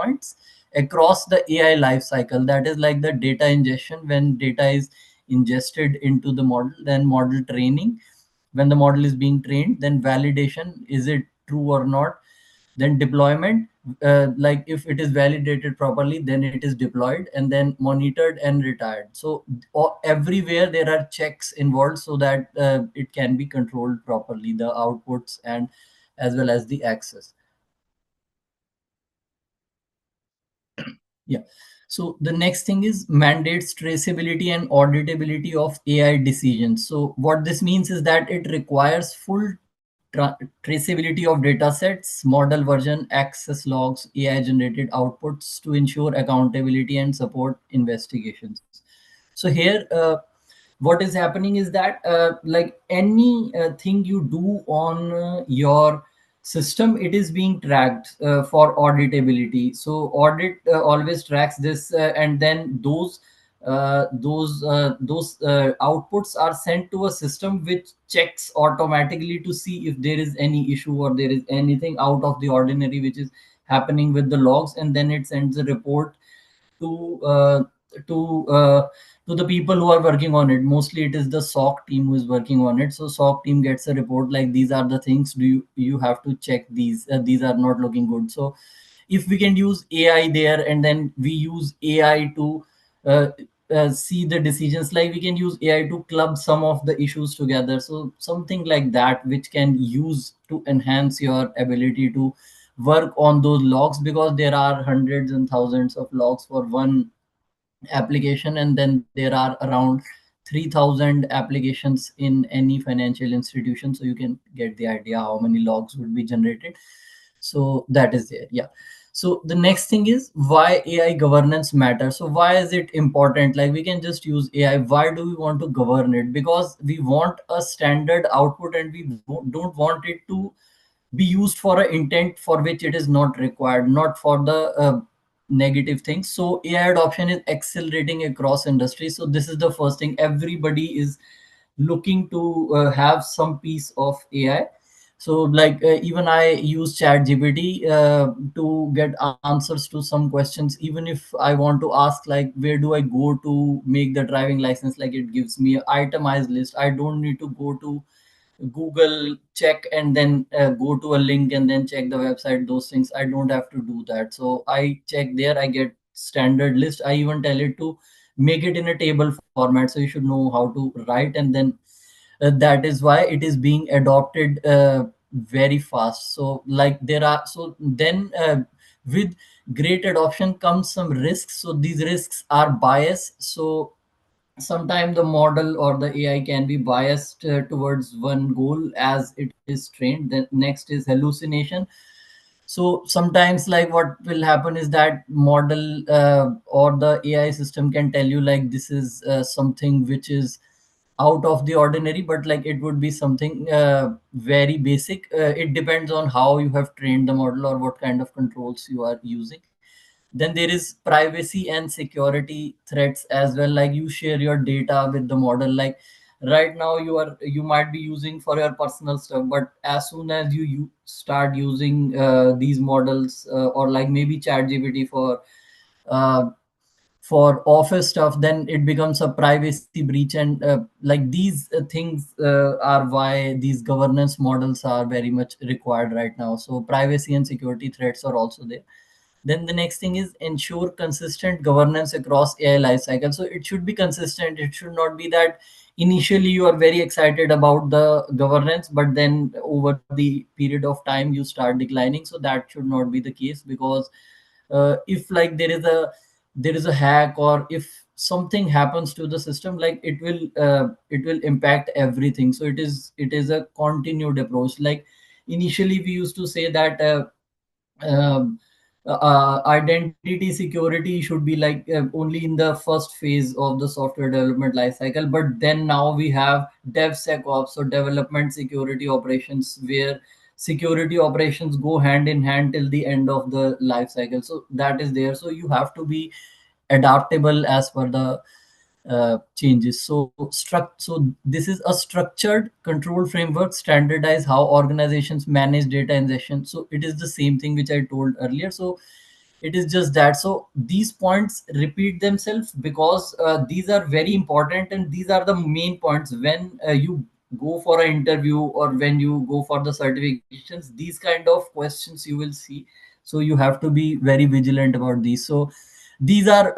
points across the AI life cycle. That is like the data ingestion, when data is ingested into the model, then model training, when the model is being trained, then validation, is it true or not, then deployment, like if it is validated properly, then it is deployed, and then monitored and retired. So everywhere there are checks involved, so that it can be controlled properly, the outputs and as well as the access. Yeah. So the next thing is mandates traceability and auditability of AI decisions. So what this means is that it requires full traceability of data sets, model version, access logs, AI generated outputs to ensure accountability and support investigations. So here, what is happening is that like any thing you do on your system, it is being tracked for auditability. So audit always tracks this, and then those outputs are sent to a system which checks automatically to see if there is any issue or there is anything out of the ordinary which is happening with the logs, and then it sends a report to uh, to uh, to the people who are working on it. Mostly it is the SOC team who is working on it. So SOC team gets a report like, these are the things, do you have to check these, these are not looking good. So if we can use AI there, and then we use AI to uh, see the decisions, like we can use AI to club some of the issues together, so something like that which can use to enhance your ability to work on those logs, because there are hundreds and thousands of logs for one application, and then there are around 3000 applications in any financial institution, so you can get the idea how many logs would be generated. So that is there. Yeah. So the next thing is why AI governance matters. So why is it important? Like we can just use AI. Why do we want to govern it? Because we want a standard output, and we don't want it to be used for an intent for which it is not required, not for the negative things. So AI adoption is accelerating across industries. So this is the first thing, everybody is looking to have some piece of AI. So like even I use chat gpt to get answers to some questions. Even if I want to ask like, where do I go to make the driving license, like it gives me an itemized list. I don't need to go to Google, check, and then go to a link and then check the website. Those things I don't have to do that. So I check there, I get standard list. I even tell it to make it in a table format, so you should know how to write. And then that is why it is being adopted very fast. So like there are, so then with great adoption comes some risks. So these risks are bias. So sometimes the model or the AI can be biased towards one goal as it is trained. Then next is hallucination. So sometimes like what will happen is that model or the AI system can tell you like, this is something which is out of the ordinary, but like it would be something very basic. It depends on how you have trained the model or what kind of controls you are using. Then there is privacy and security threats as well. Like you share your data with the model. Like right now you might be using for your personal stuff, but as soon as you start using these models, or like maybe chat gpt uh, for office stuff, then it becomes a privacy breach. And like these things are why these governance models are very much required right now. So privacy and security threats are also there. Then the next thing is ensure consistent governance across AI lifecycle. So it should be consistent. It should not be that initially you are very excited about the governance, but then over the period of time you start declining. So that should not be the case, because if like there is a hack, or if something happens to the system, like it will impact everything. So it is a continued approach. Like initially we used to say that um, identity security should be like only in the first phase of the software development lifecycle. But then now we have DevSecOps, so development security operations, where security operations go hand in hand till the end of the life cycle. So that is there. So you have to be adaptable as per the changes. So this is a structured control framework, standardize how organizations manage data ingestion. So it is the same thing which I told earlier. So It is just that. So these points repeat themselves because these are very important, and these are the main points when you go for an interview or when you go for the certifications. These kind of questions you will see, so you have to be very vigilant about these. So these are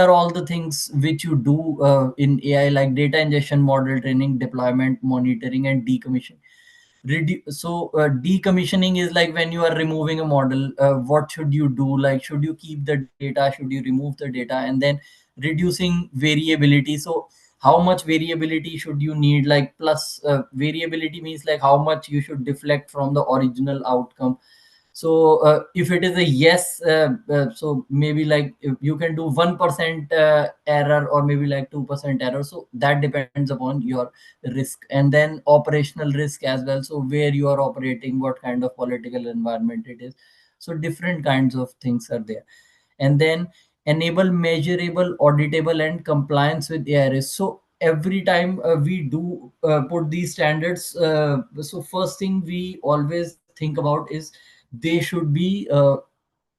all the things which you do in AI, like data ingestion, model training, deployment, monitoring, and decommission. Decommissioning is like when you are removing a model, what should you do? Like, should you keep the data, should you remove the data? And then reducing variability. So how much variability should you need? Like, plus variability means like how much you should deflect from the original outcome. So if it is a yes, so maybe like if you can do 1% error, or maybe like 2% error. So that depends upon your risk. And then operational risk as well, so where you are operating, what kind of political environment it is. So different kinds of things are there. And then enable measurable, auditable, and compliance with ARS. So every time we do put these standards, so first thing we always think about is they should be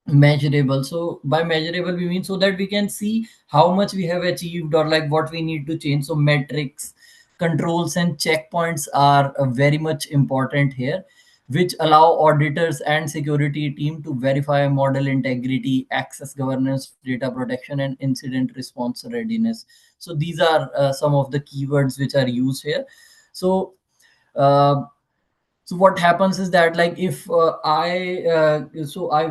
measurable. So by measurable we mean so that we can see how much we have achieved, or like what we need to change. So metrics, controls, and checkpoints are very much important here, which allow auditors and security team to verify model integrity, access governance, data protection, and incident response readiness. So these are some of the keywords which are used here. So uh, so what happens is that, like, if I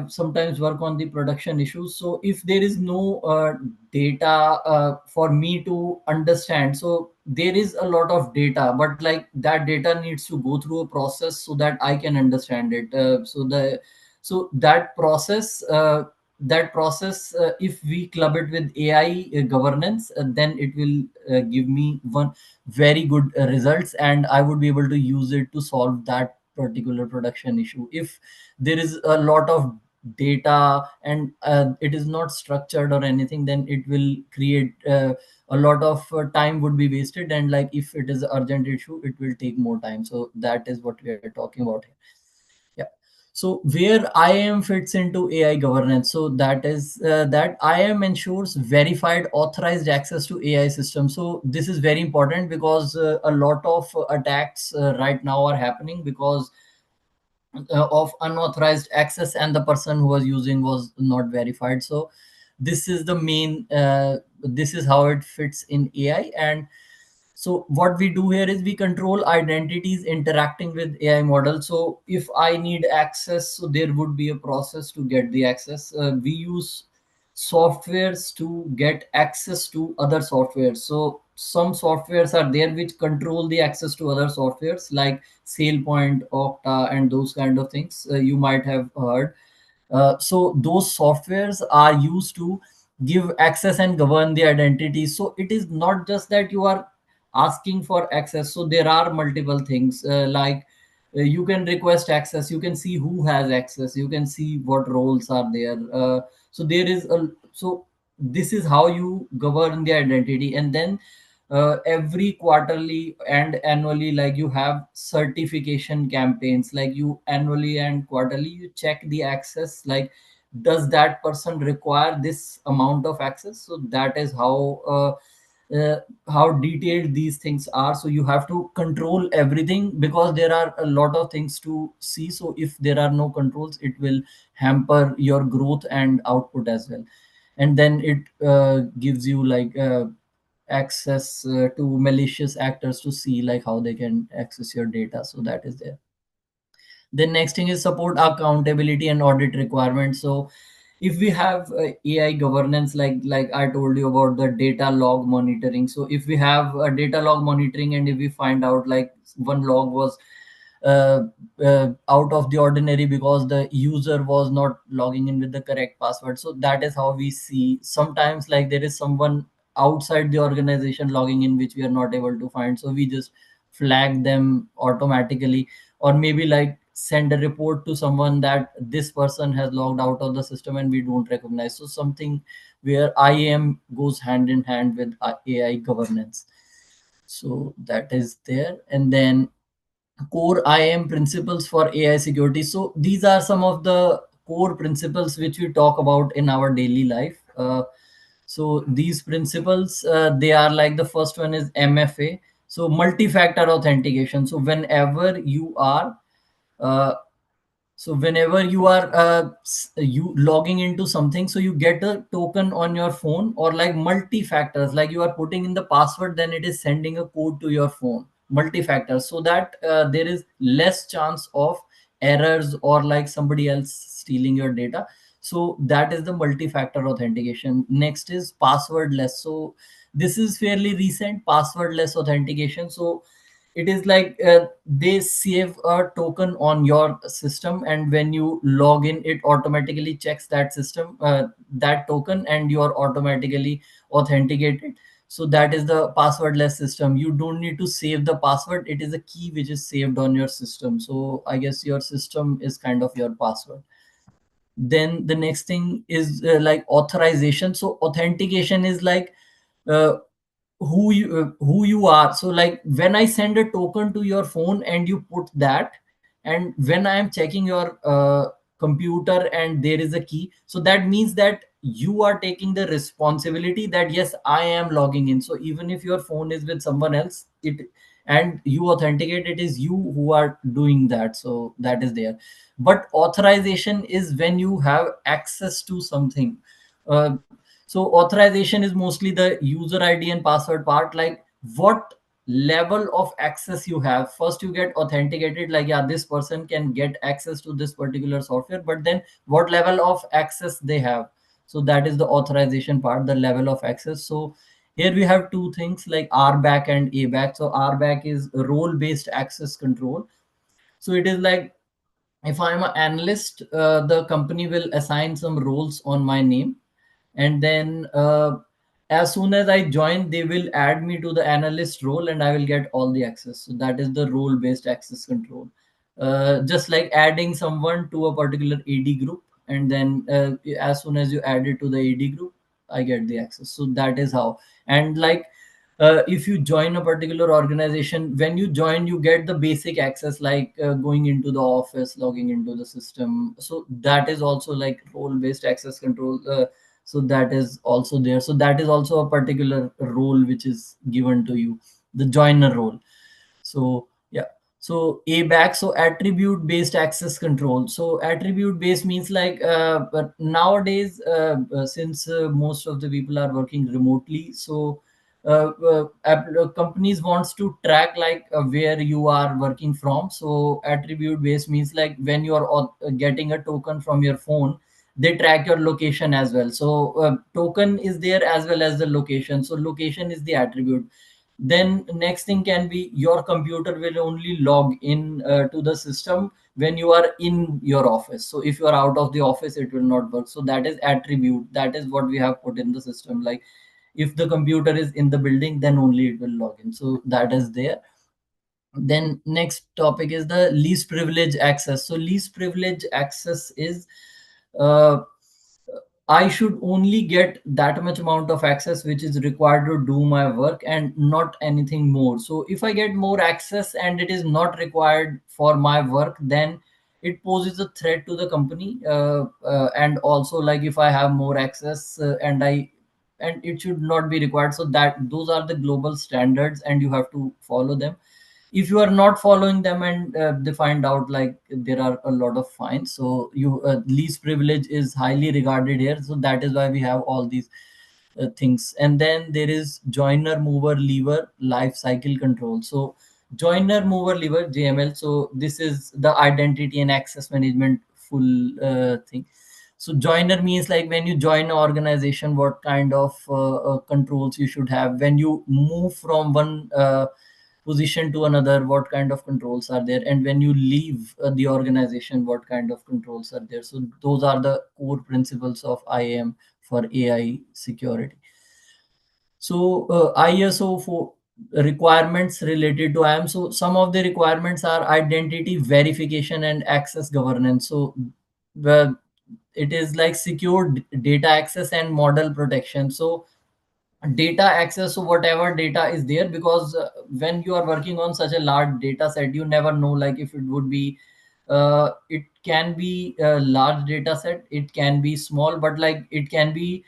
sometimes work on the production issues. So if there is no data for me to understand, so there is a lot of data, but like that data needs to go through a process so that I can understand it. So that process, if we club it with AI governance, then it will give me one very good results, and I would be able to use it to solve that particular production issue. If there is a lot of data and it is not structured or anything, then it will create a lot of time would be wasted, and like if it is an urgent issue, it will take more time. So that is what we are talking about here. Yeah. So where IAM fits into AI governance, so that is that IAM ensures verified authorized access to AI systems. So this is very important because a lot of attacks right now are happening because of unauthorized access, and the person who was using was not verified. So this is the main this is how it fits in AI. And so what we do here is we control identities interacting with AI models. So if I need access, so there would be a process to get the access. We use softwares to get access to other softwares. So some softwares are there which control the access to other softwares, like SailPoint, Okta, and those kind of things you might have heard. So those softwares are used to give access and govern the identity. So it is not just that you are asking for access. So there are multiple things, like you can request access, you can see who has access, you can see what roles are there. So there is a so this is how you govern the identity. And then every quarterly and annually, like you have certification campaigns, like you annually and quarterly you check the access, like does that person require this amount of access. So that is how detailed these things are. So you have to control everything because there are a lot of things to see. So if there are no controls, it will hamper your growth and output as well. And then it gives you like access to malicious actors to see like how they can access your data. So that is there. The next thing is support accountability and audit requirements. So if we have AI governance, like I told you about the data log monitoring. So if we have a data log monitoring, and if we find out like one log was uh, out of the ordinary because the user was not logging in with the correct password. So that is how we see sometimes like there is someone outside the organization logging in which we are not able to find. So we just flag them automatically, or maybe like send a report to someone that this person has logged out of the system and we don't recognize. So something where IAM goes hand in hand with AI governance. So that is there. And then core IAM principles for AI security. So these are some of the core principles which we talk about in our daily life. So these principles, they are like, the first one is MFA, so multi-factor authentication. So uh, whenever you are you logging into something, so you get a token on your phone, or like multi-factors, like you are putting in the password, then it is sending a code to your phone, multi-factor, so that there is less chance of errors or like somebody else stealing your data. So that is the multi-factor authentication. Next is passwordless. So this is fairly recent, passwordless authentication. So it is like, they save a token on your system, and when you log in, it automatically checks that system, that token, and you are automatically authenticated. So that is the passwordless system. You don't need to save the password, it is a key which is saved on your system. So I guess your system is kind of your password. Then the next thing is like authorization. So authentication is like, uh, who you are. So like when I send a token to your phone and you put that, and when I am checking your computer and there is a key, so that means that you are taking the responsibility that yes, I am logging in. So even if your phone is with someone else, it, and you authenticate, it is you who are doing that. So that is there. But authorization is when you have access to something. uh, so authorization is mostly the user ID and password part, like what level of access you have. First you get authenticated, like yeah, this person can get access to this particular software, but then what level of access they have. So that is the authorization part, the level of access. So here we have two things like RBAC and ABAC. So RBAC is role based access control. So it is like, if I'm an analyst, the company will assign some roles on my name, and then as soon as I join, they will add me to the analyst role, and I will get all the access. So that is the role based access control. Just like adding someone to a particular AD group, and then as soon as you add it to the AD group, I get the access. So that is how. And like, if you join a particular organization, when you join, you get the basic access, like going into the office, logging into the system. So that is also like role based access control. So that is also there. So that is also a particular role which is given to you, the joiner role. So yeah. So ABAC, so attribute based access control. So attribute based means like, but nowadays, since most of the people are working remotely, so companies wants to track like where you are working from. So attribute based means like when you are getting a token from your phone, they track your location as well. So token is there as well as the location. So location is the attribute. Then next thing can be, your computer will only log in to the system when you are in your office. So if you are out of the office, it will not work. So that is attribute, that is what we have put in the system, like if the computer is in the building, then only it will log in. So that is there. Then next topic is the least privilege access. So least privilege access is, uh, I should only get that much amount of access which is required to do my work, and not anything more. So if I get more access and it is not required for my work, then it poses a threat to the company. And also like if I have more access, and it should not be required. So that those are the global standards, and you have to follow them. If you are not following them, and they find out, like there are a lot of fines. So you, least privilege is highly regarded here. So that is why we have all these things. And then there is joiner mover lever life cycle control. So joiner mover lever, JML, so this is the identity and access management full thing. So joiner means like when you join an organization, what kind of controls you should have. When you move from one position to another, what kind of controls are there. And when you leave the organization, what kind of controls are there. So those are the core principles of IAM for AI security. So ISO for requirements related to IAM. So some of the requirements are identity verification and access governance. So the it is like secure data access and model protection. So data access, so whatever data is there, because when you are working on such a large data set, you never know like if it would be it can be a large data set, it can be small, but like it can be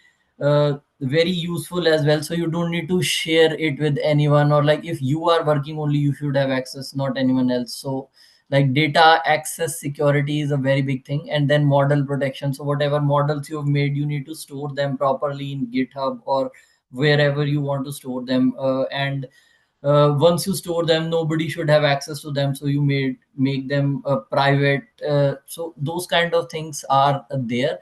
very useful as well. So you don't need to share it with anyone, or like if you are working, only you should have access, not anyone else. So like data access security is a very big thing. And then model protection, so whatever models you've made, you need to store them properly in GitHub or wherever you want to store them. And once you store them, nobody should have access to them, so you made make them private. So those kind of things are there.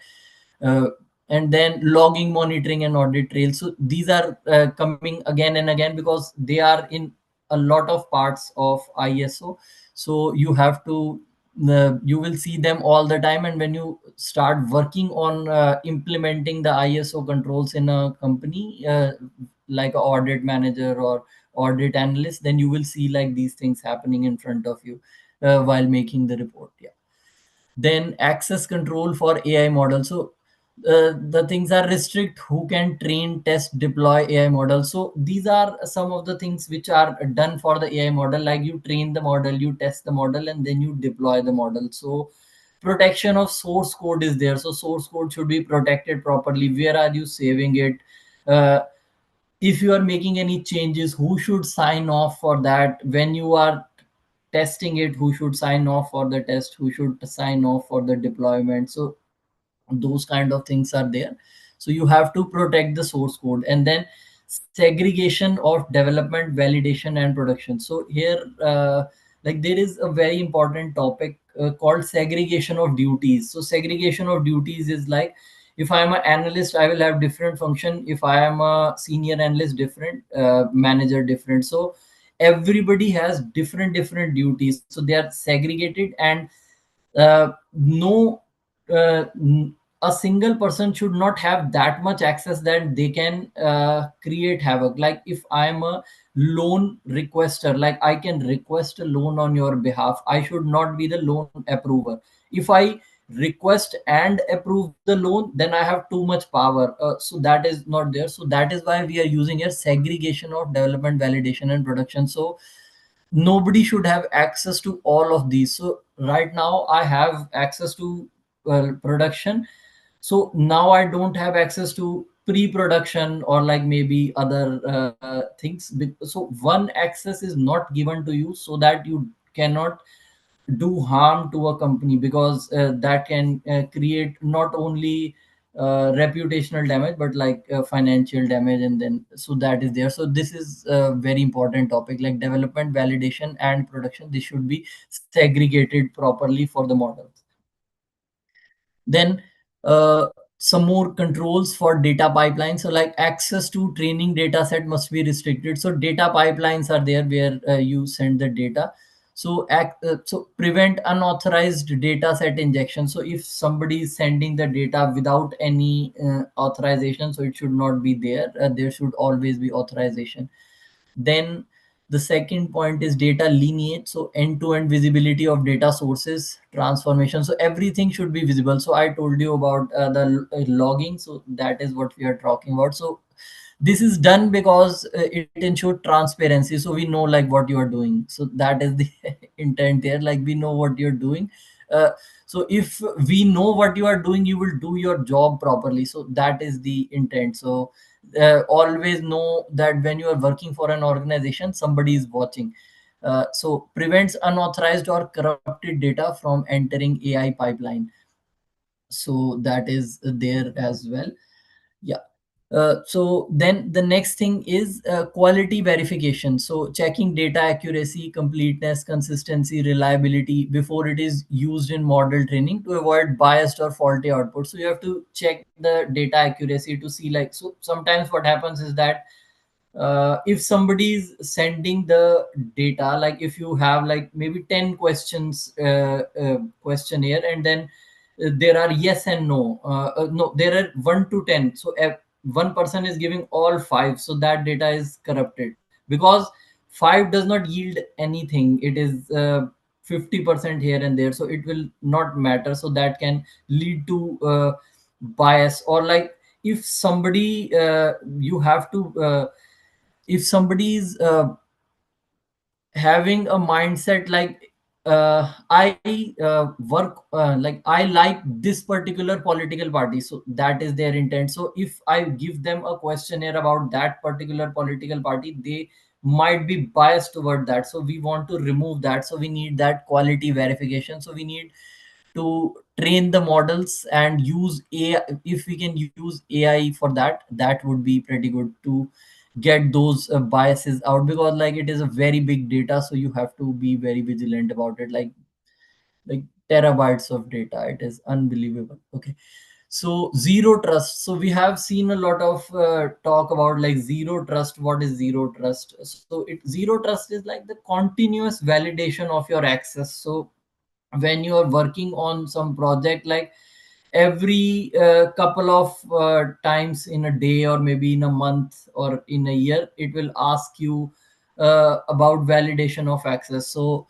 uh, and then logging, monitoring, and audit trails, so these are coming again and again because they are in a lot of parts of ISO. So you have to you will see them all the time. And when you start working on implementing the ISO controls in a company, like a audit manager or audit analyst, then you will see like these things happening in front of you while making the report. Yeah. Then access control for AI models. So the things are restrict who can train, test, deploy AI models. So these are some of the things which are done for the AI model. Like you train the model, you test the model, and then you deploy the model. So protection of source code is there. So source code should be protected properly. Where are you saving it? Uh, if you are making any changes, who should sign off for that? When you are testing it, who should sign off for the test, who should sign off for the deployment? So those kind of things are there. So you have to protect the source code. And then segregation of development, validation, and production. So here like there is a very important topic called segregation of duties. So segregation of duties is like, if I am an analyst, I will have different function. If I am a senior analyst, different, manager different. So everybody has different duties, so they are segregated. And no a single person should not have that much access that they can create havoc. Like if I am a loan requester, like I can request a loan on your behalf, I should not be the loan approver. If I request and approve the loan, then I have too much power. So that is not there. So that is why we are using a segregation of development, validation, and production. So nobody should have access to all of these. So right now I have access to production. So now I don't have access to pre-production or like maybe other things. So one access is not given to you so that you cannot do harm to a company, because that can create not only reputational damage but like financial damage. And then so that is there. So this is a very important topic, like development, validation, and production, this should be segregated properly for the models. Then some more controls for data pipelines. So like access to training data set must be restricted. So data pipelines are there where you send the data. So so prevent unauthorized data set injection. So if somebody is sending the data without any authorization, so it should not be there. There should always be authorization. Then the second point is data lineage, so end-to-end visibility of data sources, transformation. So everything should be visible. So I told you about the logging, so that is what we are talking about. So this is done because it ensures transparency, so we know like what you are doing. So that is the intent there, like we know what you're doing. uh, so if we know what you are doing, you will do your job properly. So that is the intent. So always know that when you are working for an organization, somebody is watching. So prevents unauthorized or corrupted data from entering AI pipeline. So that is there as well. Yeah. So then the next thing is quality verification. So checking data accuracy, completeness, consistency, reliability before it is used in model training to avoid biased or faulty output. So you have to check the data accuracy to see like, so sometimes what happens is that if somebody is sending the data, like if you have like maybe 10 questions questionnaire, and then there are yes and no, no, there are 1 to 10. So if one person is giving all 5, so that data is corrupted, because 5 does not yield anything. It is 50% here and there, so it will not matter. So that can lead to bias. Or like if somebody you have to if somebody is having a mindset like I work like I like this particular political party, so that is their intent. So if I give them a questionnaire about that particular political party, they might be biased toward that. So we want to remove that. So we need that quality verification. So we need to train the models and use AI. If we can use AI for that, that would be pretty good to get those biases out, because like it is a very big data, so you have to be very vigilant about it, like terabytes of data. It is unbelievable. Okay, so zero trust. So we have seen a lot of talk about like zero trust. What is zero trust? So it zero trust is like the continuous validation of your access. So when you are working on some project, like every couple of times in a day, or maybe in a month or in a year, it will ask you about validation of access. So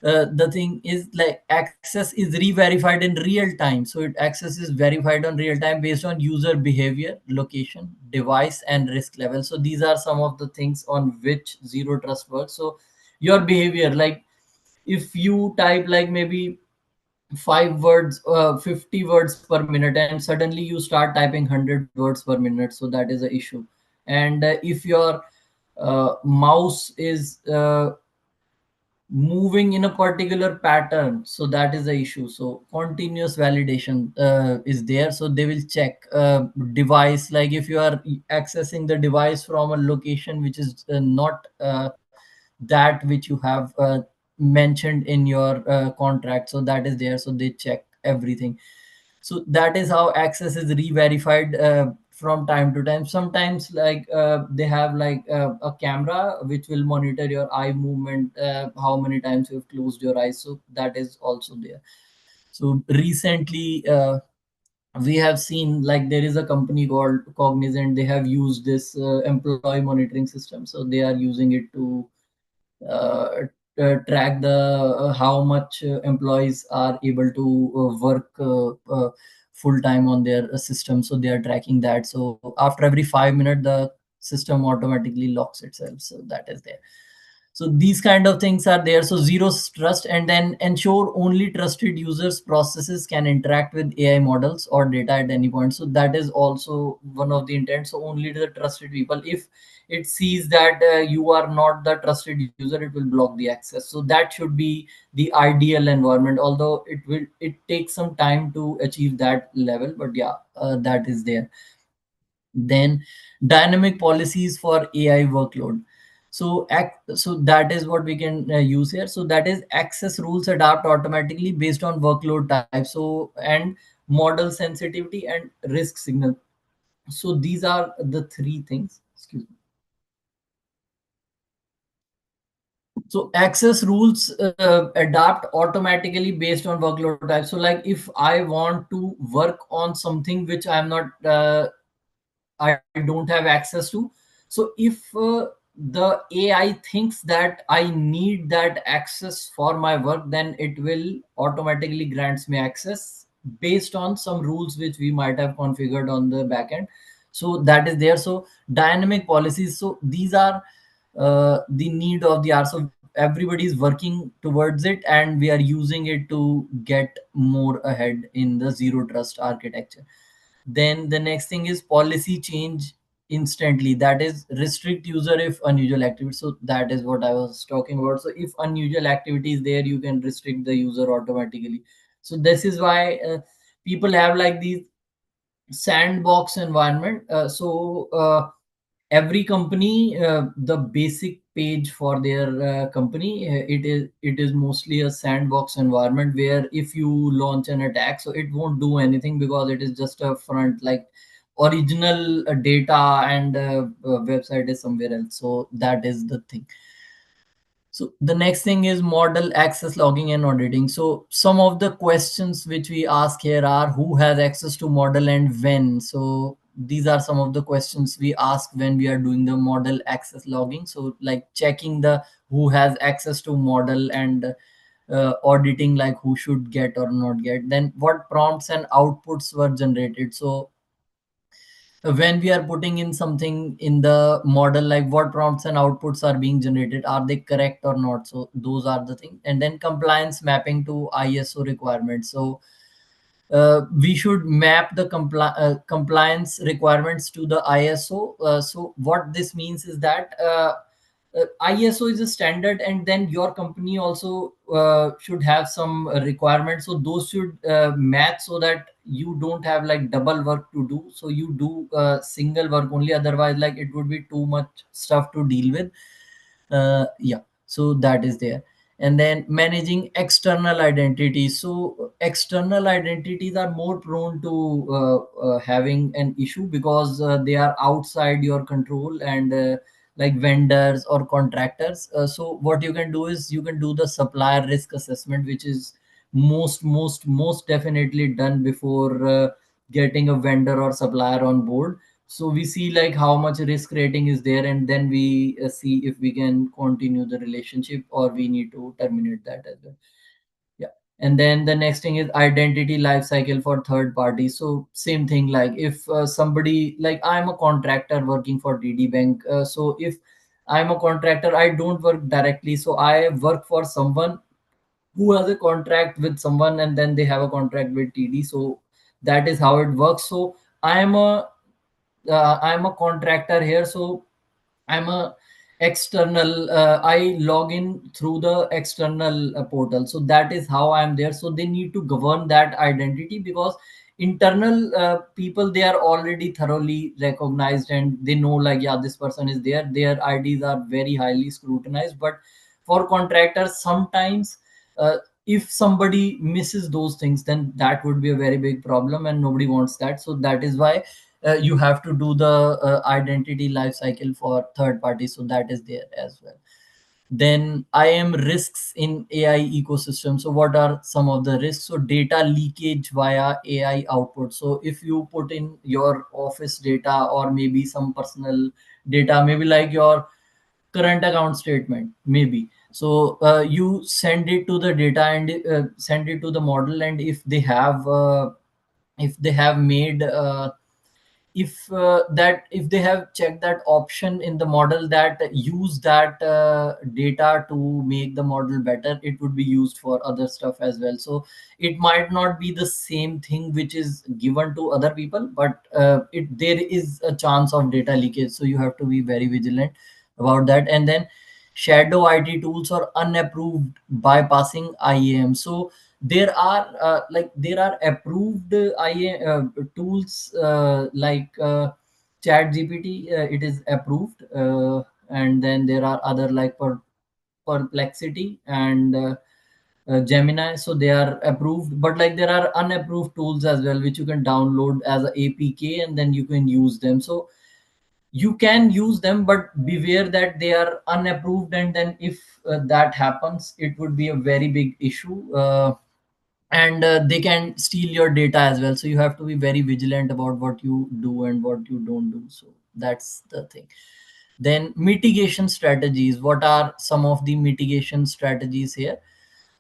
the thing is like access is re-verified in real time. So it access is verified on real time based on user behavior, location, device, and risk level. So these are some of the things on which zero trust works. So your behavior, like if you type like maybe 5 words 50 words per minute, and suddenly you start typing 100 words per minute, so that is a issue. And if your mouse is moving in a particular pattern, so that is the issue. So continuous validation is there. So they will check device, like if you are accessing the device from a location which is not that which you have mentioned in your contract, so that is there. So they check everything. So that is how access is re-verified from time to time. Sometimes like they have like a camera which will monitor your eye movement, how many times you've closed your eyes, so that is also there. So recently we have seen like there is a company called Cognizant. They have used this employee monitoring system, so they are using it to uh, track the how much employees are able to work full time on their system. So they are tracking that. So after every 5 minutes the system automatically locks itself, so that is there. So these kind of things are there. So zero trust, and then ensure only trusted users processes can interact with AI models or data at any point. So that is also one of the intents. So only the trusted people. If it sees that you are not the trusted user, it will block the access. So that should be the ideal environment, although it takes some time to achieve that level, but yeah, that is there. Then dynamic policies for AI workload. So so that is what we can use here. So that is access rules adapt automatically based on workload type, so and model sensitivity and risk signal. So these are the three things. Excuse me. So access rules adapt automatically based on workload type. So like if I want to work on something which I'm not I don't have access to. So if the AI thinks that I need that access for my work, then it will automatically grants me access based on some rules which we might have configured on the backend. So that is there. So dynamic policies. So these are the need of the hour. So everybody is working towards it, and we are using it to get more ahead in the zero trust architecture. Then the next thing is policy change instantly. That is restrict user if unusual activity. So that is what I was talking about. So if unusual activity is there, you can restrict the user automatically. So this is why people have like these sandbox environment. Every company, the basic page for their company, it is mostly a sandbox environment where if you launch an attack, so it won't do anything because it is just a front, like original data and website is somewhere else. So that is the thing. So the next thing is model access logging and auditing. So some of the questions which we ask here are who has access to model and when. So these are some of the questions we ask when we are doing the model access logging. So like checking the who has access to model, and auditing like who should get or not get. Then what prompts and outputs were generated. So when we are putting in something in the model, like what prompts and outputs are being generated, are they correct or not? So those are the things. And then compliance mapping to ISO requirements. So we should map the compliance requirements to the ISO. So what this means is that ISO is a standard, and then your company also should have some requirements. So those should match, so that you don't have like double work to do. So you do single work only. Otherwise, like it would be too much stuff to deal with. Yeah, so that is there. And then managing external identities. So external identities are more prone to having an issue, because they are outside your control, and like vendors or contractors. So what you can do is you can do the supplier risk assessment, which is most definitely done before getting a vendor or supplier on board. So we see like how much risk rating is there, and then we see if we can continue the relationship or we need to terminate that as well. Yeah. And then the next thing is identity life cycle for third parties. So same thing, like if somebody, like I'm a contractor working for DD Bank. So if I'm a contractor, I don't work directly, so I work for someone who has a contract with someone, and then they have a contract with TD. So that is how it works. So I'm a I'm a contractor here, so I'm a external. I log in through the external portal, so that is how I'm there. So they need to govern that identity, because internal people, they are already thoroughly recognized, and they know like, yeah, this person is there. Their IDs are very highly scrutinized. But for contractors, sometimes uh, if somebody misses those things, then that would be a very big problem, and nobody wants that. So that is why you have to do the identity life cycle for third parties. So that is there as well. Then I am risks in AI ecosystem. So what are some of the risks? So data leakage via AI output. So if you put in your office data, or maybe some personal data, maybe like your current account statement, maybe. So you send it to the data, and send it to the model, and if they have made if they have checked that option in the model, that use that data to make the model better, it would be used for other stuff as well. So it might not be the same thing which is given to other people, but there is a chance of data leakage, so you have to be very vigilant about that. And then shadow IT tools or unapproved bypassing IAM. So there are there are approved IAM tools, like chat GPT, it is approved. And then there are other like perplexity and Gemini, so they are approved. But like there are unapproved tools as well, which you can download as a APK, and then you can use them. So you can use them, but beware that they are unapproved, and then if that happens, it would be a very big issue. And they can steal your data as well, so you have to be very vigilant about what you do and what you don't do. So that's the thing. Then mitigation strategies. What are some of the mitigation strategies here?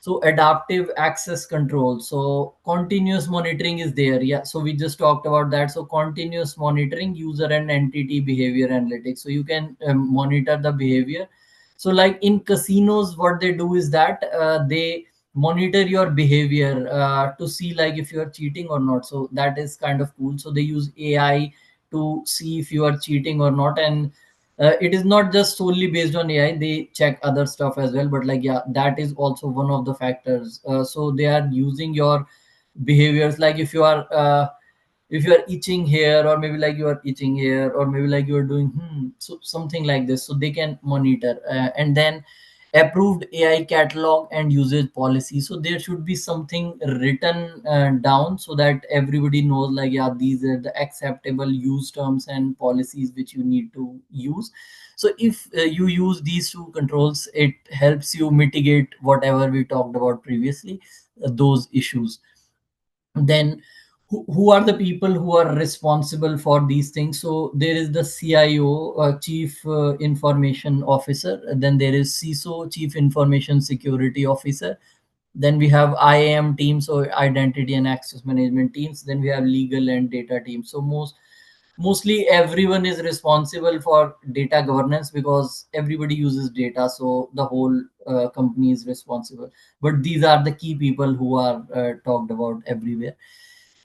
So adaptive access control. So continuous monitoring is there. Yeah, so we just talked about that. So continuous monitoring, user and entity behavior analytics. So you can monitor the behavior. So like in casinos, what they do is that they monitor your behavior to see like if you are cheating or not. So that is kind of cool. So they use AI to see if you are cheating or not. And it is not just solely based on AI, they check other stuff as well. But like, yeah, that is also one of the factors. So they are using your behaviors, like if you are itching here, or maybe like you are itching here, or maybe like you are doing so something like this, so they can monitor. And then approved AI catalog and usage policy. So there should be something written down, so that everybody knows like, yeah, these are the acceptable use terms and policies which you need to use. So if you use these two controls, it helps you mitigate whatever we talked about previously, those issues. Then who are the people who are responsible for these things? So there is the CIO, chief information officer. Then there is CISO, chief information security officer. Then we have IAM teams, or identity and access management teams. Then we have legal and data teams. So mostly everyone is responsible for data governance because everybody uses data, so the whole company is responsible. But these are the key people who are talked about everywhere.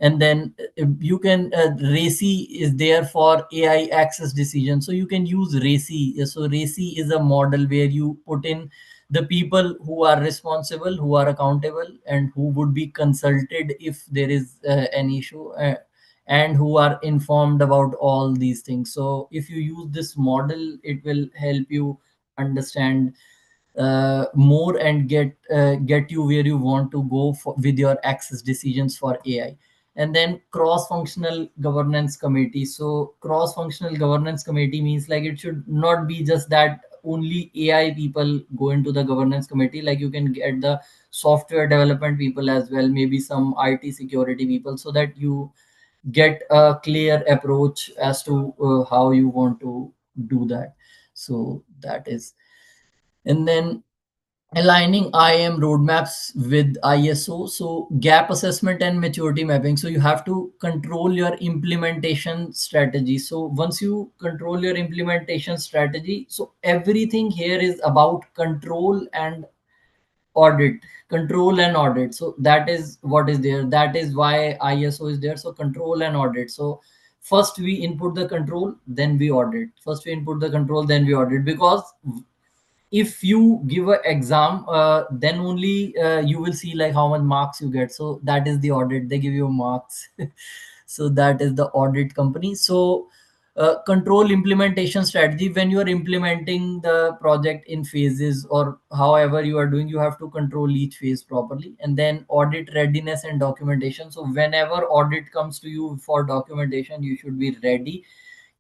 And then you can RACI is there for AI access decision, so you can use RACI. So RACI is a model where you put in the people who are responsible, who are accountable, and who would be consulted if there is an issue, and who are informed about all these things. So if you use this model, it will help you understand more and get you where you want to go with your access decisions for AI. And then cross functional governance committee. So cross functional governance committee means like it should not be just that only AI people go into the governance committee. Like you can get the software development people as well, maybe some IT security people, so that you get a clear approach as to how you want to do that. So that is. And then aligning IAM roadmaps with ISO. So gap assessment and maturity mapping. So you have to control your implementation strategy. So once you control your implementation strategy, so everything here is about control and audit. Control and audit. So that is what is there. That is why ISO is there. So control and audit. So first we input the control, then we audit. First we input the control, then we audit. Because if you give an exam, then only you will see like how much marks you get. So that is the audit, they give you marks. So that is the audit company. So control implementation strategy. When you are implementing the project in phases or however you are doing, you have to control each phase properly. And then audit readiness and documentation. So whenever audit comes to you for documentation, you should be ready.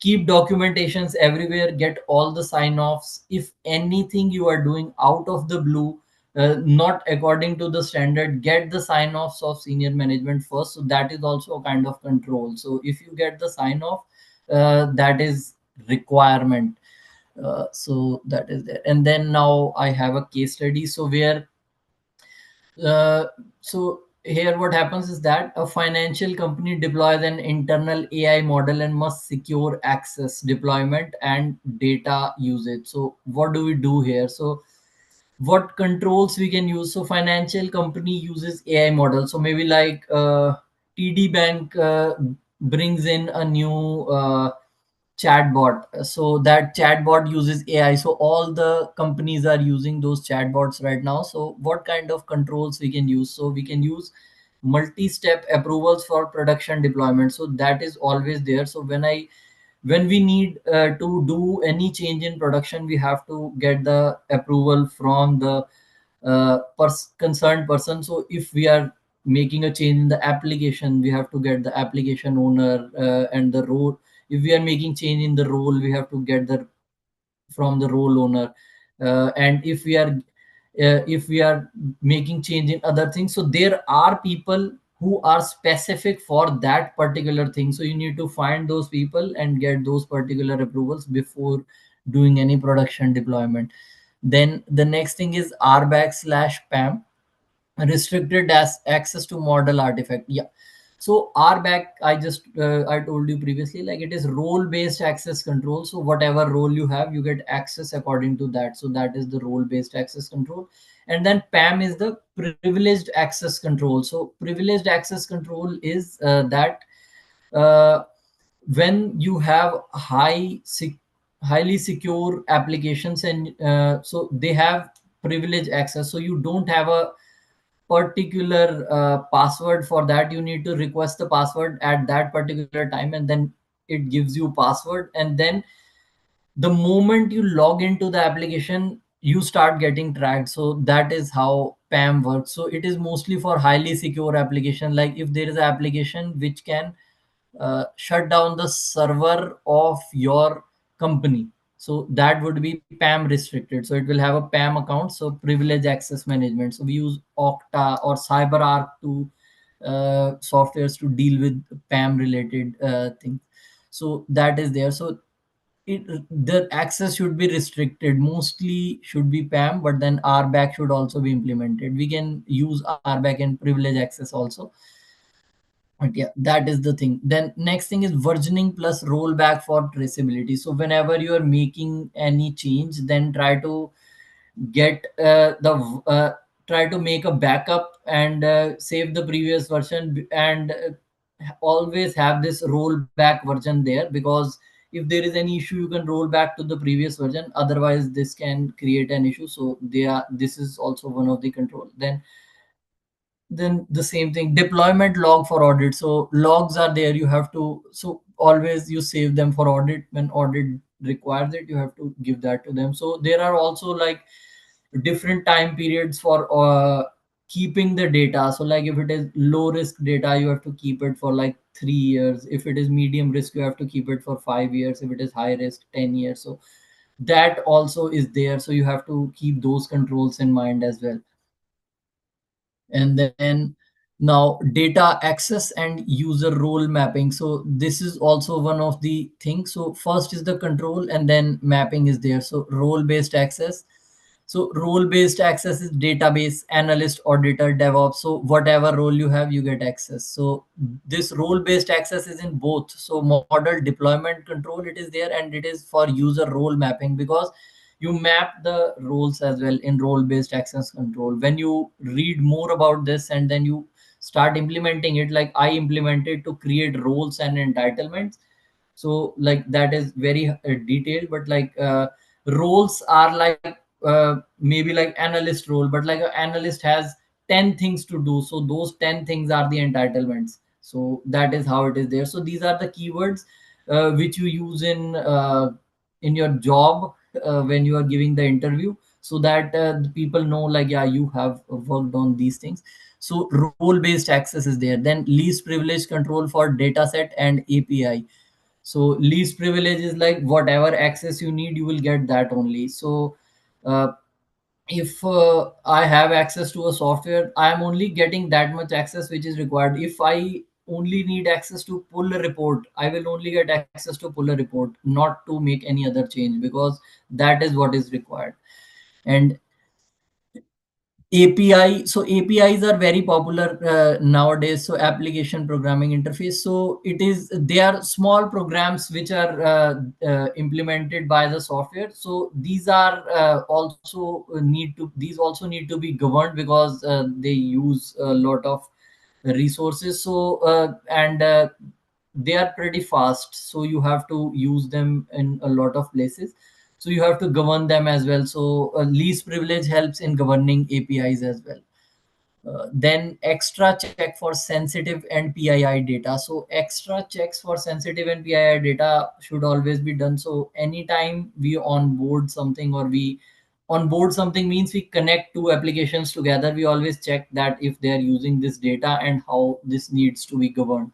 Keep documentations everywhere, get all the sign offs. If anything you are doing out of the blue, not according to the standard, get the sign offs of senior management first. So that is also a kind of control. So if you get the sign off, that is requirement. So that is there. And then now I have a case study. So where uh, so here what happens is that a financial company deploys an internal AI model and must secure access, deployment, and data usage. So what do we do here? So what controls we can use? So financial company uses AI model. So maybe like TD Bank brings in a new chatbot. So that chatbot uses AI. So all the companies are using those chatbots right now. So what kind of controls we can use? So we can use multi-step approvals for production deployment. So that is always there. So when we need to do any change in production, we have to get the approval from the concerned person. So if we are making a change in the application, we have to get the application owner and the role. If we are making change in the role, we have to get the from the role owner. And if we are making change in other things, so there are people who are specific for that particular thing. So you need to find those people and get those particular approvals before doing any production deployment. Then the next thing is RBAC slash PAM, restricted as access to model artifact. Yeah. So RBAC, I told you previously, like it is role based access control. So whatever role you have, you get access according to that. So that is the role based access control. And then PAM is the privileged access control. So privileged access control is that uh, when you have highly secure applications, and so they have privileged access. So you don't have a particular password for that. You need to request the password at that particular time, and then it gives you password. And then the moment you log into the application, you start getting tracked. So that is how PAM works. So it is mostly for highly secure application. Like if there is an application which can shut down the server of your company, so that would be PAM restricted. So it will have a PAM account, so privilege access management. So we use Okta or CyberArk to softwares to deal with PAM related things. So that is there. So the access should be restricted, mostly should be PAM, but then RBAC should also be implemented. We can use RBAC and privilege access also. But yeah, that is the thing. Then next thing is versioning plus rollback for traceability. So whenever you are making any change, then get the try to make a backup and save the previous version, and always have this rollback version there, because if there is any issue, you can roll back to the previous version. Otherwise this can create an issue. So this is also one of the control. Then the same thing, deployment log for audit. So logs are there, you have to, so always you save them for audit. When audit requires it, you have to give that to them. So there are also like different time periods for keeping the data. So like if it is low risk data, you have to keep it for like 3 years. If it is medium risk, you have to keep it for 5 years. If it is high risk, 10 years. So that also is there, so you have to keep those controls in mind as well. And then now data access and user role mapping. So this is also one of the things. So first is the control, and then mapping is there. So role based access. So role based access is database analyst, auditor, DevOps. So whatever role you have, you get access. So this role based access is in both. So model deployment control, it is there, and it is for user role mapping, because you map the roles as well in role based access control. When you read more about this and then you start implementing it, like I implemented to create roles and entitlements. So like that is very detailed, but roles are like maybe like analyst role, but like an analyst has 10 things to do, so those 10 things are the entitlements. So that is how it is there. So these are the keywords which you use in your job when you are giving the interview, so that the people know like, yeah, you have worked on these things. So role based access is there. Then least privilege control for data set and API. So least privilege is like whatever access you need, you will get that only. So uh, if I have access to a software, I am only getting that much access which is required. If I only need access to pull a report, I will only get access to pull a report, not to make any other change, because that is what is required. And API. So APIs are very popular nowadays. So application programming interface. So they are small programs which are implemented by the software. So these also need to be governed, because they use a lot of resources. So and they are pretty fast. So you have to use them in a lot of places, so you have to govern them as well. So least privilege helps in governing APIs as well. Then extra check for sensitive and PII data. So extra checks for sensitive and PII data should always be done. So anytime we onboard something, or we onboard something means we connect two applications together, we always check that if they are using this data and how this needs to be governed.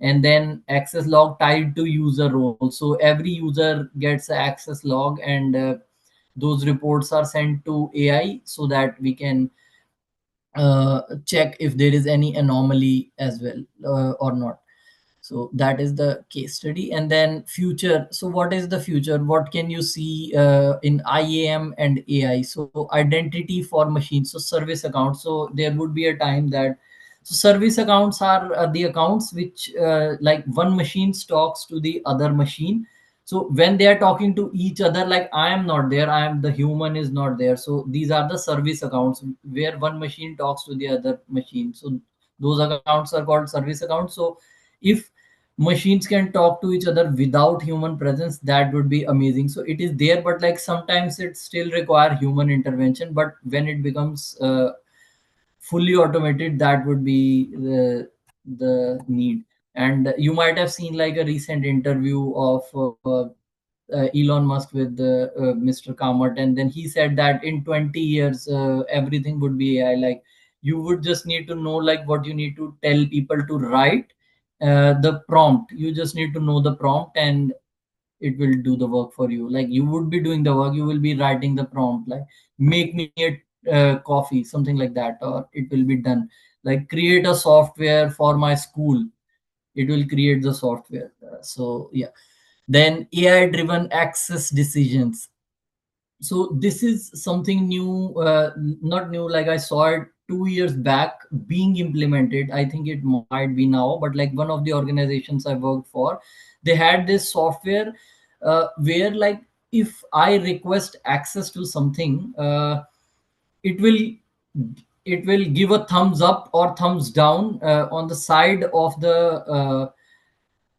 And then access log tied to user role. So every user gets an access log, and those reports are sent to AI, so that we can check if there is any anomaly as well or not. So that is the case study. And then future. So what is the future? What can you see in IAM and AI? So identity for machines. So service accounts. So there would be a time that, so service accounts are the accounts which like one machine talks to the other machine. So when they are talking to each other, like I am not there, I am the human is not there. So these are the service accounts where one machine talks to the other machine. So those accounts are called service accounts. So if machines can talk to each other without human presence, that would be amazing. So it is there, but like sometimes it still require human intervention. But when it becomes fully automated, that would be the need. And you might have seen like a recent interview of Elon Musk with Mr. Kamath, and then he said that in 20 years everything would be AI. Like you would just need to know like what you need to tell people to write, the prompt. You just need to know the prompt, and it will do the work for you. Like you would be doing the work, you will be writing the prompt, like make me a coffee, something like that, or it will be done. Like create a software for my school, it will create the software. So yeah. Then AI driven access decisions. So this is something new, not new, like I saw it 2 years back being implemented. I think it might be now, but like one of the organizations I worked for, they had this software where like if I request access to something, it will it will give a thumbs up or thumbs down on the side of the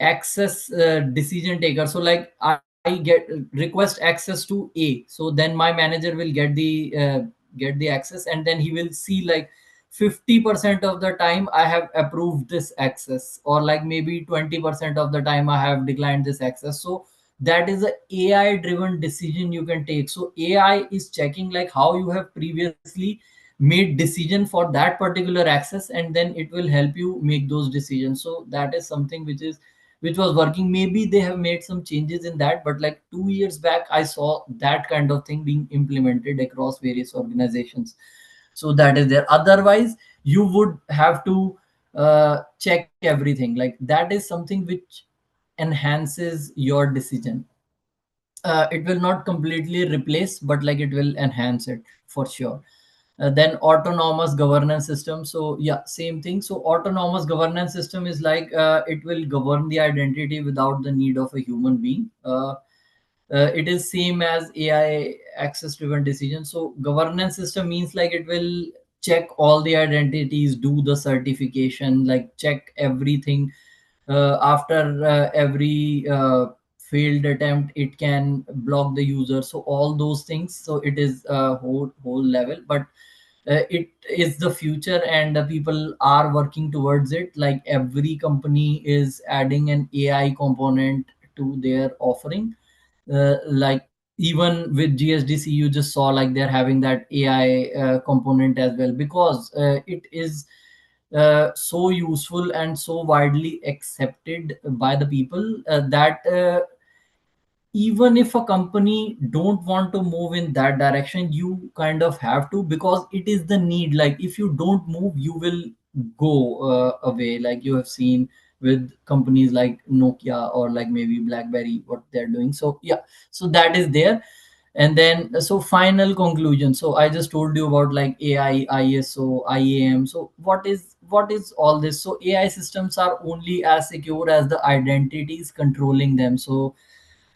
access decision taker. So like I get request access to A, so then my manager will get the access, and then he will see like 50% of the time I have approved this access, or like maybe 20% of the time I have declined this access. So that is a AI driven decision you can take. So AI is checking like how you have previously made decision for that particular access, and then it will help you make those decisions. So that is something which was working. Maybe they have made some changes in that, but like 2 years back I saw that kind of thing being implemented across various organizations. So that is there. Otherwise you would have to check everything. Like that is something which enhances your decision. It will not completely replace, but like it will enhance it for sure. Then autonomous governance system. So yeah, same thing. So autonomous governance system is like it will govern the identity without the need of a human being. It is same as AI access driven decision. So governance system means like it will check all the identities, do the certification, like check everything. After every failed attempt, it can block the user. So all those things. So it is a whole level, but it is the future, and people are working towards it. Like every company is adding an AI component to their offering. Like even with GSDC, you just saw like they're having that AI component as well, because it is so useful and so widely accepted by the people that even if a company don't want to move in that direction, you kind of have to, because it is the need. Like if you don't move, you will go away, like you have seen with companies like Nokia or like maybe BlackBerry, what they're doing. So yeah, so that is there. And then so final conclusion. So I just told you about like AI, ISO, IAM. So what is all this? So AI systems are only as secure as the identities controlling them. So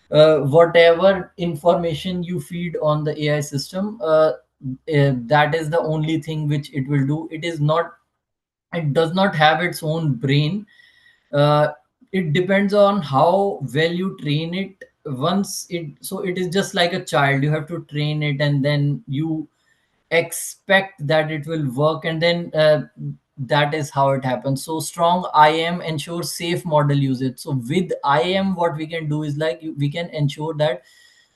whatever information you feed on the AI system, that is the only thing which it will do. It does not have its own brain. uh, it depends on how well you train it. Once it, so it is just like a child. You have to train it, and then you expect that it will work, and then that is how it happens. So strong IAM ensures safe model usage. So with IAM, what we can do is like we can ensure that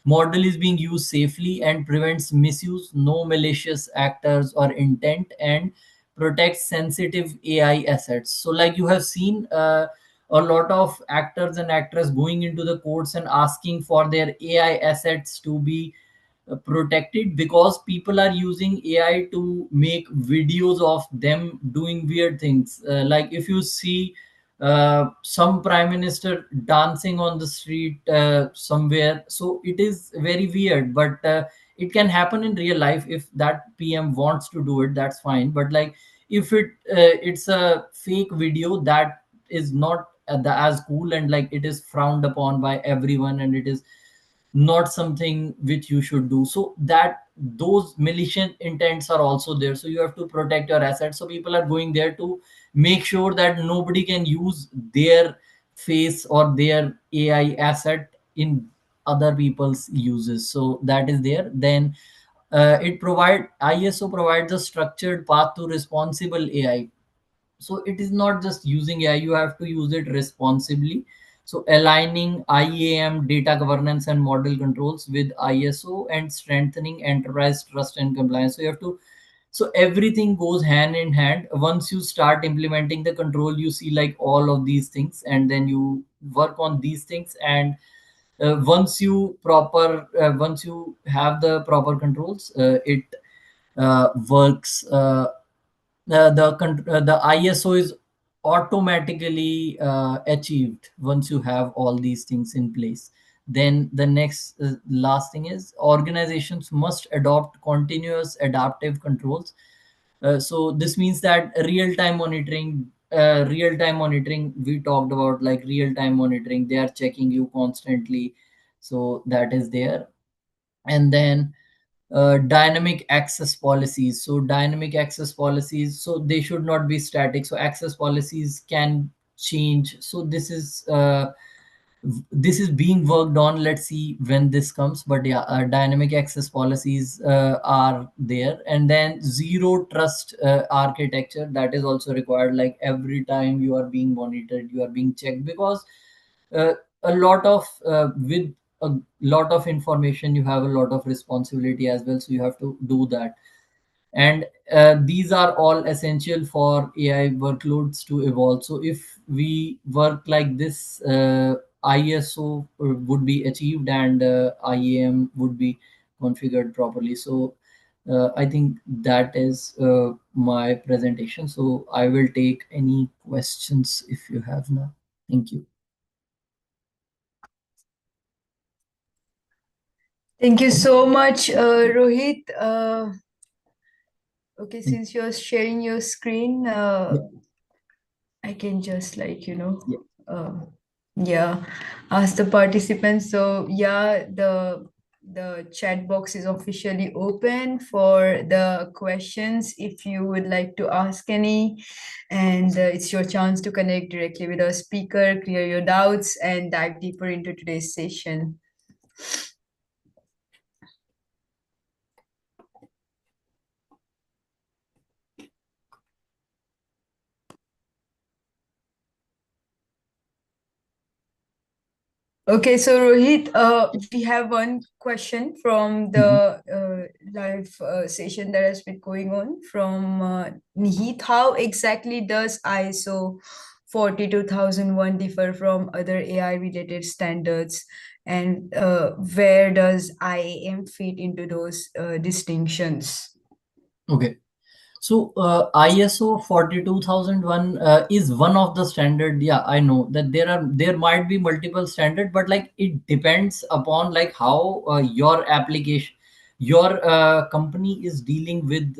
model is being used safely and prevents misuse, no malicious actors or intent, and protects sensitive AI assets. So like you have seen a lot of actors and actresses going into the courts and asking for their AI assets to be protected, because people are using AI to make videos of them doing weird things. Like if you see some prime minister dancing on the street somewhere, so it is very weird, but it can happen in real life. If that PM wants to do it, that's fine. But like if it's a fake video, that is not as cool, and like it is frowned upon by everyone, and it is not something which you should do. So that those malicious intents are also there. So you have to protect your assets. So people are going there to make sure that nobody can use their face or their AI asset in other people's uses. So that is there. Then it provide ISO provides a structured path to responsible AI. So it is not just using AI, you have to use it responsibly. So aligning IAM data governance and model controls with ISO and strengthening enterprise trust and compliance. So you have to, so everything goes hand in hand. Once you start implementing the control, you see like all of these things, and then you work on these things. And once you have the proper controls, it works. The ISO is automatically achieved once you have all these things in place. Then the next last thing is organizations must adopt continuous adaptive controls. So this means that real time monitoring, we talked about, like real time monitoring, they are checking you constantly, so that is there. And then dynamic access policies. So dynamic access policies, so they should not be static, so access policies can change. So this is being worked on. Let's see when this comes, but yeah, dynamic access policies are there. And then zero trust architecture, that is also required. Like every time you are being monitored, you are being checked, because uh, a lot of with a lot of information, you have a lot of responsibility as well, so you have to do that. And these are all essential for AI workloads to evolve. So if we work like this, ISO would be achieved, and IAM would be configured properly. So I think that is my presentation. So I will take any questions if you have now. Thank you. Thank you so much, Rohit. Okay, since you're sharing your screen, Yeah, I can just yeah. uh, yeah, ask the participants. So yeah, the chat box is officially open for the questions if you would like to ask any, and it's your chance to connect directly with our speaker, clear your doubts, and dive deeper into today's session. Okay, so Rohit, we have one question from Mhm. the live session that has been going on from Nihit. How exactly does ISO 42001 differ from other AI related standards? And where does IAM fit into those distinctions? Okay. So ISO 42001 is one of the standard. Yeah, I know that there might be multiple standard, but like it depends upon like how your application, your company is dealing with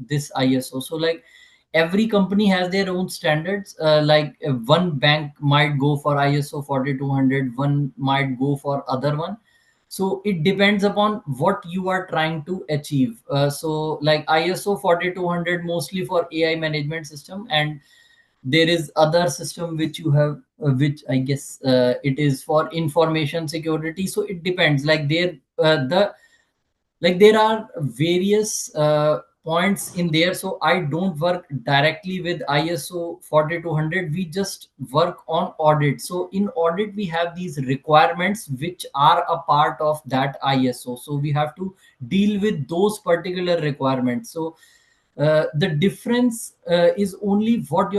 this ISO. So like every company has their own standards. Like one bank might go for ISO 4200, one might go for other one. So it depends upon what you are trying to achieve. So like ISO 4200 mostly for AI management system, and there is other system which you have, which I guess it is for information security. So it depends, like there are various points in there. So I don't work directly with ISO 4200, we just work on audit. So in audit we have these requirements which are a part of that ISO, so we have to deal with those particular requirements. So the difference is only what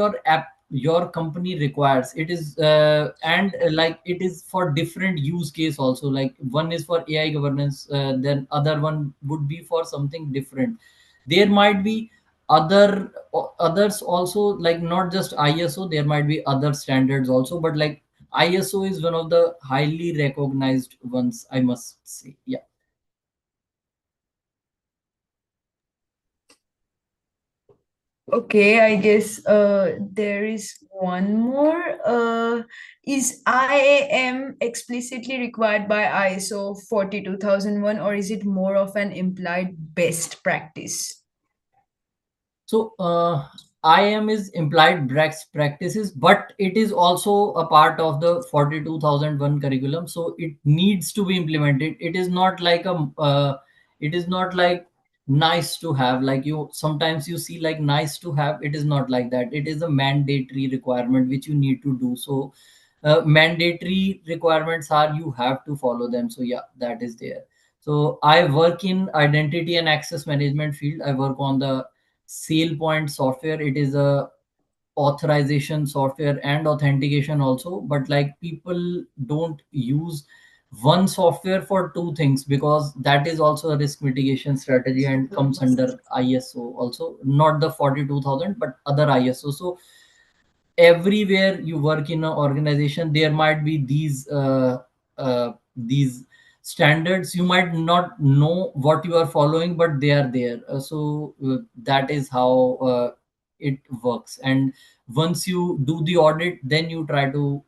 your company requires. It is and like it is for different use case also. Like one is for AI governance, then other one would be for something different. There might be others also, like not just ISO, there might be other standards also, but like ISO is one of the highly recognized ones, I must say. Yeah. Okay, I guess there is one more. Is IAM explicitly required by ISO 42001, or is it more of an implied best practice? So IAM is implied best practices, but it is also a part of the 42001 curriculum. So it needs to be implemented. It is not like nice to have. Like you sometimes you see like nice to have. It is not like that. It is a mandatory requirement which you need to do. So mandatory requirements are you have to follow them. So yeah, that is there. So I work in identity and access management field. I work on the SailPoint software. It is a authorization software and authentication also. But like people don't use one software for two things, because that is also a risk mitigation strategy and comes under ISO also, not the 42000 but other ISO. So everywhere you work in an organization, there might be these standards, you might not know what you are following, but they are there. That is how it works. And once you do the audit, then you try to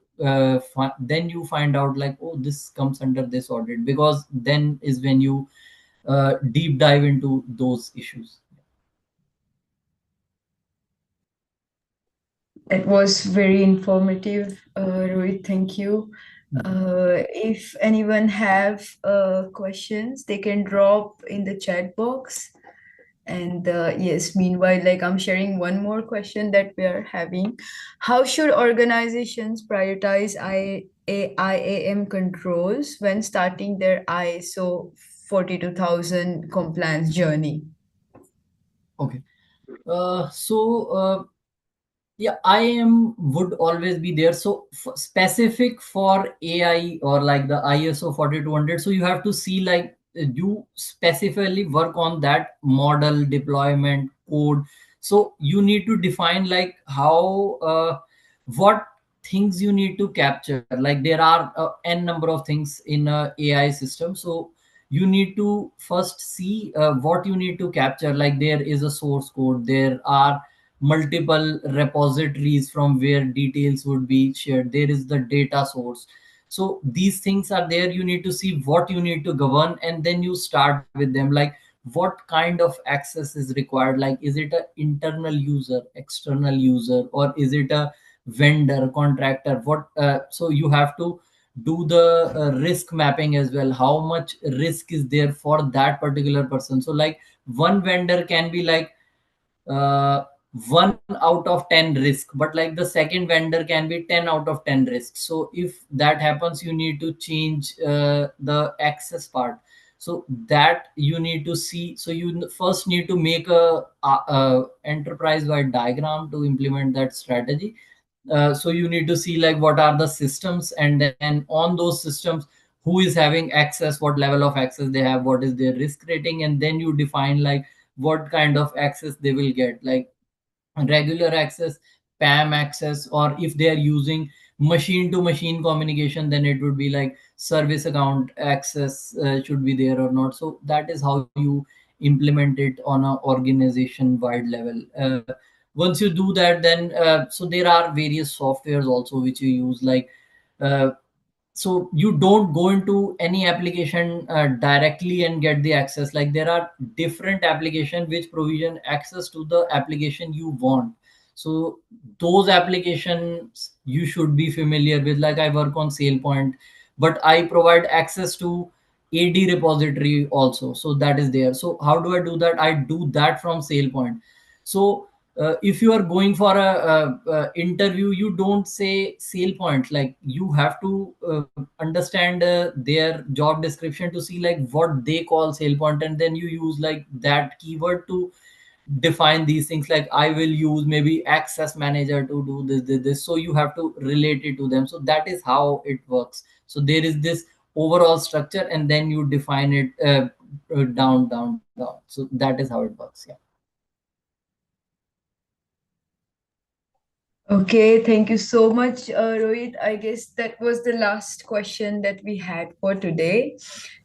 then you find out like, oh, this comes under this audit, because then is when you deep dive into those issues. That was very informative, Rohit. Thank you. If anyone have questions, they can drop in the chat box. And yes, meanwhile, like I'm sharing one more question that we are having. How should organizations prioritize IAM controls when starting their ISO 42000 compliance journey? Okay. So yeah, IAM would always be there. So specific for AI or like the ISO 4200, so you have to see like you specifically work on that model deployment code. So you need to define like how what things you need to capture. Like there are n number of things in a AI system. So you need to first see what you need to capture. Like there is a source code, there are multiple repositories from where details would be shared, there is the data source. So these things are there, you need to see what you need to govern, and then you start with them. Like what kind of access is required, like is it a internal user, external user, or is it a vendor, contractor, what so you have to do the risk mapping as well, how much risk is there for that particular person. So like one vendor can be like uh, 1 out of 10 risk, but like the second vendor can be 10 out of 10 risk. So if that happens, you need to change the access part. So that you need to see. So you first need to make a enterprise wide diagram to implement that strategy. So you need to see like what are the systems, and then on those systems, who is having access, what level of access they have, what is their risk rating, and then you define like what kind of access they will get, like regular access, PAM access, or if they are using machine to machine communication, then it would be like service account access should be there or not. So that is how you implement it on a organization wide level. Once you do that, then so there are various softwares also which you use, like uh, so you don't go into any application directly and get the access. Like there are different application which provision access to the application you want. So those applications you should be familiar with. Like I work on SailPoint, but I provide access to AD repository also, so that is there. So how do I do that? I do that from SailPoint. So if you are going for a interview, you don't say sale point. Like you have to understand their job description to see like what they call sale point, and then you use like that keyword to define these things. Like I will use maybe access manager to do this. So you have to relate it to them. So that is how it works. So there is this overall structure, and then you define it down. So that is how it works. Yeah. Okay, thank you so much, Rohit. I guess that was the last question that we had for today.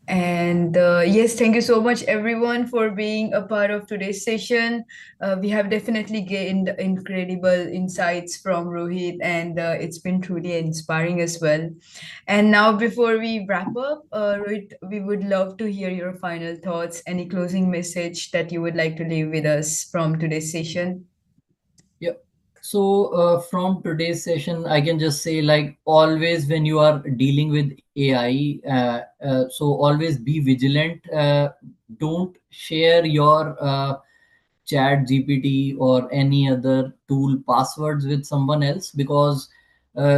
And yes, thank you so much, everyone, for being a part of today's session. We have definitely gained incredible insights from Rohit, and it's been truly inspiring as well. And now, before we wrap up, Rohit, we would love to hear your final thoughts, any closing message that you would like to leave with us from today's session. Yeah. So from today's session, I can just say like always when you are dealing with AI, so always be vigilant. Don't share your chat GPT or any other tool passwords with someone else, because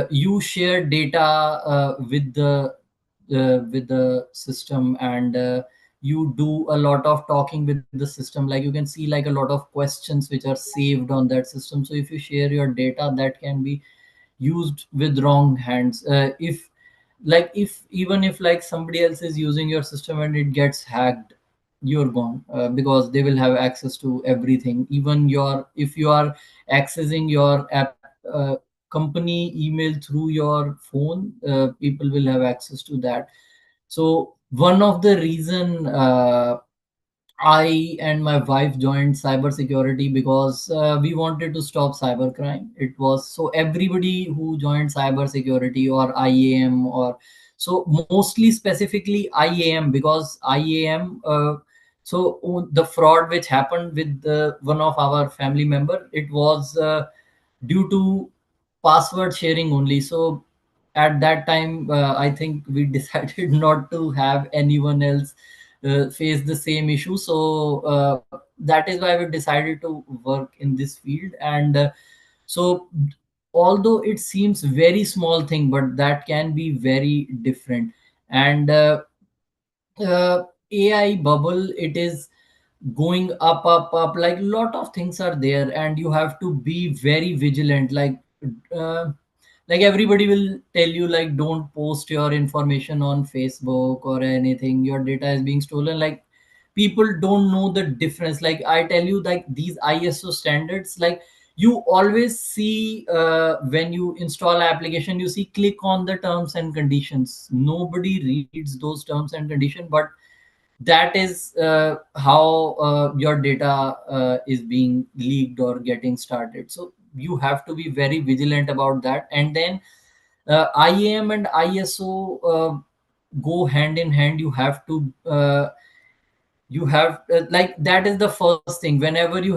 you share data with the system, and you do a lot of talking with the system. Like you can see like a lot of questions which are saved on that system. So if you share your data, that can be used with wrong hands. If like if even if like somebody else is using your system and it gets hacked, you're gone, because they will have access to everything. Even your, if you are accessing your app company email through your phone, people will have access to that. So one of the reason I and my wife joined cybersecurity because we wanted to stop cybercrime. It was so everybody who joined cybersecurity or IAM, or so mostly specifically IAM, because IAM. The fraud which happened with one of our family member, it was due to password sharing only. So at that time, I think we decided not to have anyone else face the same issue. So that is why we decided to work in this field. And so although it seems very small thing, but that can be very different. And AI bubble, it is going up, up, up. Like lot of things are there, and you have to be very vigilant. Uh, like everybody will tell you, like, don't post your information on Facebook or anything. Your data is being stolen. Like people don't know the difference. Like I tell you, like these ISO standards, like you always see when you install application, you see click on the terms and conditions. Nobody reads those terms and condition, but that is how your data is being leaked or getting started. So you have to be very vigilant about that. And then IAM and ISO go hand in hand. You have like that is the first thing. Whenever you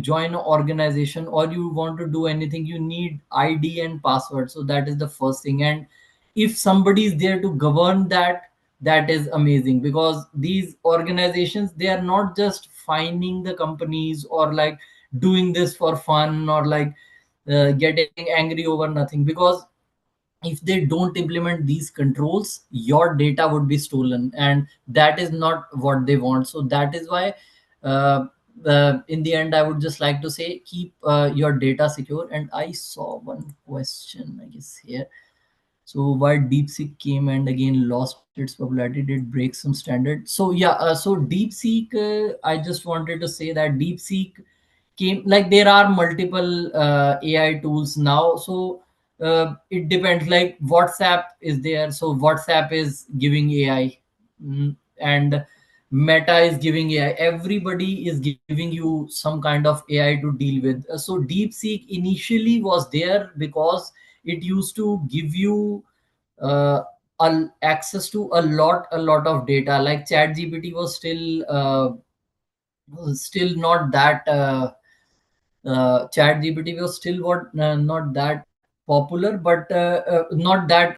join an organization or you want to do anything, you need ID and password. So that is the first thing. And if somebody is there to govern that, that is amazing, because these organizations, they are not just finding the companies or like doing this for fun, or like getting angry over nothing. Because if they don't implement these controls, your data would be stolen, and that is not what they want. So that is why in the end, I would just like to say, keep your data secure. And I saw one question, I guess, here. So why DeepSeek came and again lost its popularity, did break some standard? So yeah, so DeepSeek, I just wanted to say that DeepSeek came, like there are multiple AI tools now. So it depends. Like WhatsApp is there, so WhatsApp is giving AI. And Meta is giving AI. Everybody is giving you some kind of AI to deal with. So DeepSeek initially was there because it used to give you uh, access to a lot of data. Like ChatGPT was still not that chat gpt was still what not that popular, but not that